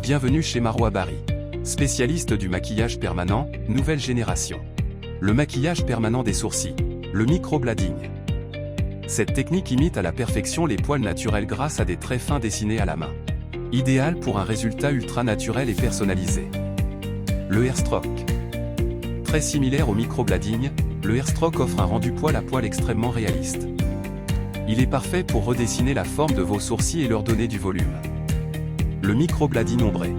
Bienvenue chez Marwa Bari. Spécialiste du maquillage permanent, nouvelle génération. Le maquillage permanent des sourcils. Le microblading. Cette technique imite à la perfection les poils naturels grâce à des traits fins dessinés à la main. Idéal pour un résultat ultra naturel et personnalisé. Le airstroke. Très similaire au microblading, le airstroke offre un rendu poil à poil extrêmement réaliste. Il est parfait pour redessiner la forme de vos sourcils et leur donner du volume. Le microblading ombré.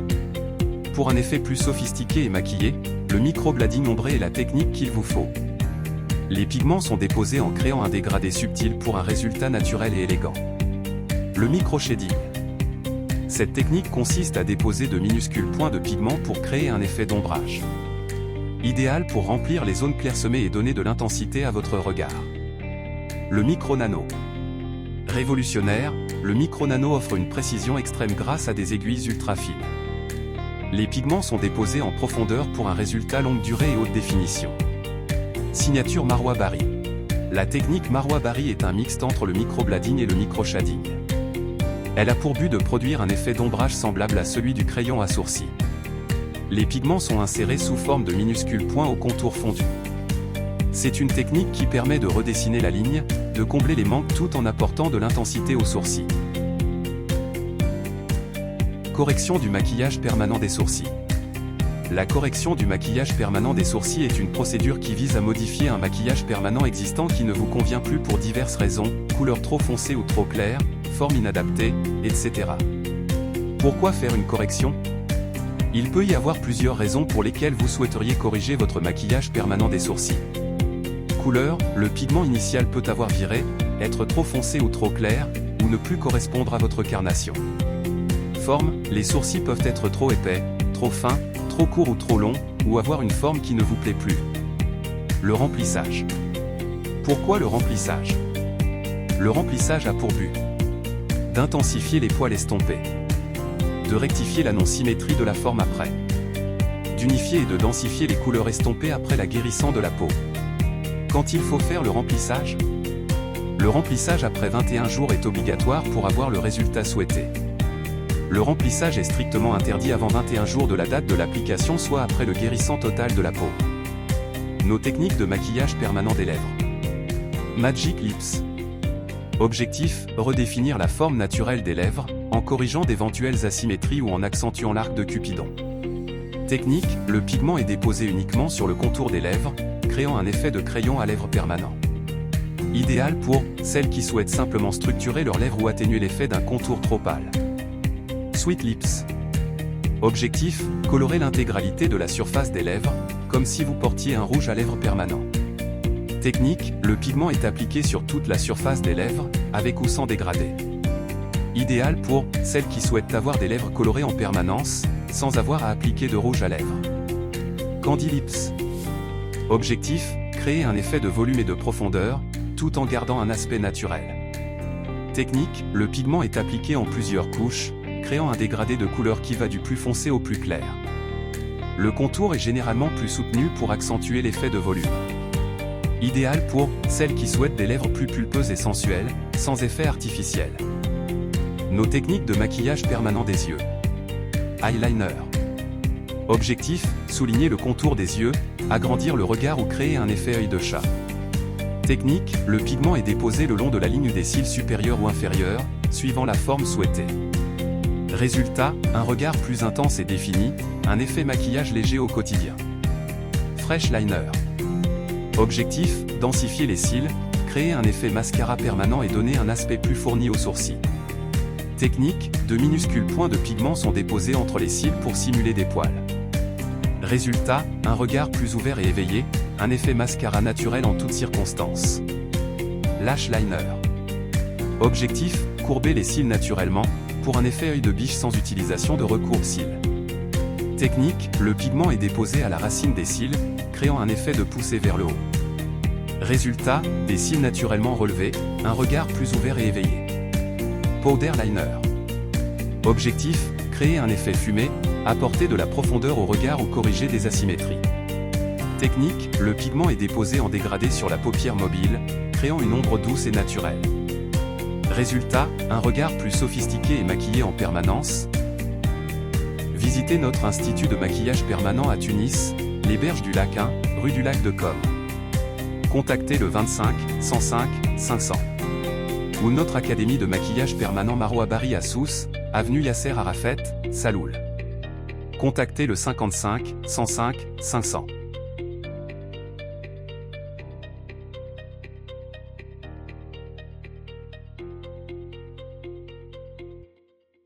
Pour un effet plus sophistiqué et maquillé, le microblading ombré est la technique qu'il vous faut. Les pigments sont déposés en créant un dégradé subtil pour un résultat naturel et élégant. Le micro-shading. Cette technique consiste à déposer de minuscules points de pigments pour créer un effet d'ombrage. Idéal pour remplir les zones clairsemées et donner de l'intensité à votre regard. Le micro-nano. Révolutionnaire, le micro-nano offre une précision extrême grâce à des aiguilles ultra fines. Les pigments sont déposés en profondeur pour un résultat longue durée et haute définition. Signature Marwa Bari. La technique Marwa Bari est un mixte entre le microblading et le micro-shading. Elle a pour but de produire un effet d'ombrage semblable à celui du crayon à sourcils. Les pigments sont insérés sous forme de minuscules points au contour fondu. C'est une technique qui permet de redessiner la ligne, de combler les manques tout en apportant de l'intensité aux sourcils. Correction du maquillage permanent des sourcils. La correction du maquillage permanent des sourcils est une procédure qui vise à modifier un maquillage permanent existant qui ne vous convient plus pour diverses raisons, couleur trop foncée ou trop claire, forme inadaptée, etc. Pourquoi faire une correction ? Il peut y avoir plusieurs raisons pour lesquelles vous souhaiteriez corriger votre maquillage permanent des sourcils. Couleur, le pigment initial peut avoir viré, être trop foncé ou trop clair, ou ne plus correspondre à votre carnation. Forme, les sourcils peuvent être trop épais, trop fins, trop courts ou trop longs, ou avoir une forme qui ne vous plaît plus. Le remplissage. Pourquoi le remplissage ? Le remplissage a pour but d'intensifier les poils estompés, de rectifier la non-symétrie de la forme après, d'unifier et de densifier les couleurs estompées après la guérison de la peau. Quand il faut faire le remplissage ? Le remplissage après 21 jours est obligatoire pour avoir le résultat souhaité. Le remplissage est strictement interdit avant 21 jours de la date de l'application, soit après le guérissement total de la peau. Nos techniques de maquillage permanent des lèvres. Magic Lips. Objectif, redéfinir la forme naturelle des lèvres, en corrigeant d'éventuelles asymétries ou en accentuant l'arc de Cupidon. Technique, le pigment est déposé uniquement sur le contour des lèvres, créant un effet de crayon à lèvres permanent. Idéal pour celles qui souhaitent simplement structurer leurs lèvres ou atténuer l'effet d'un contour trop pâle. Sweet Lips. Objectif, colorer l'intégralité de la surface des lèvres, comme si vous portiez un rouge à lèvres permanent. Technique, le pigment est appliqué sur toute la surface des lèvres, avec ou sans dégradé. Idéal pour celles qui souhaitent avoir des lèvres colorées en permanence, sans avoir à appliquer de rouge à lèvres. Candy Lips. Objectif, créer un effet de volume et de profondeur, tout en gardant un aspect naturel. Technique, le pigment est appliqué en plusieurs couches, créant un dégradé de couleur qui va du plus foncé au plus clair. Le contour est généralement plus soutenu pour accentuer l'effet de volume. Idéal pour celles qui souhaitent des lèvres plus pulpeuses et sensuelles, sans effet artificiel. Nos techniques de maquillage permanent des yeux. Eyeliner. Objectif, souligner le contour des yeux, agrandir le regard ou créer un effet œil de chat. Technique, le pigment est déposé le long de la ligne des cils supérieurs ou inférieurs, suivant la forme souhaitée. Résultat, un regard plus intense et défini, un effet maquillage léger au quotidien. Fresh Liner. Objectif, densifier les cils, créer un effet mascara permanent et donner un aspect plus fourni aux sourcils. Technique, de minuscules points de pigment sont déposés entre les cils pour simuler des poils. Résultat, un regard plus ouvert et éveillé, un effet mascara naturel en toutes circonstances. Lash Liner. Objectif, courber les cils naturellement, pour un effet œil de biche sans utilisation de recourbe-cils. Technique, le pigment est déposé à la racine des cils, créant un effet de poussée vers le haut. Résultat, des cils naturellement relevés, un regard plus ouvert et éveillé. Powder Liner. Objectif, créer un effet fumé, apporter de la profondeur au regard ou corriger des asymétries. Technique, le pigment est déposé en dégradé sur la paupière mobile, créant une ombre douce et naturelle. Résultat, un regard plus sophistiqué et maquillé en permanence. Visitez notre institut de maquillage permanent à Tunis, les berges du lac 1, rue du lac de Com. Contactez le 25 105 500. Ou notre académie de maquillage permanent Maro Bari à Sousse, avenue Yasser Arafat, Saloul. Contactez le 55 105 500.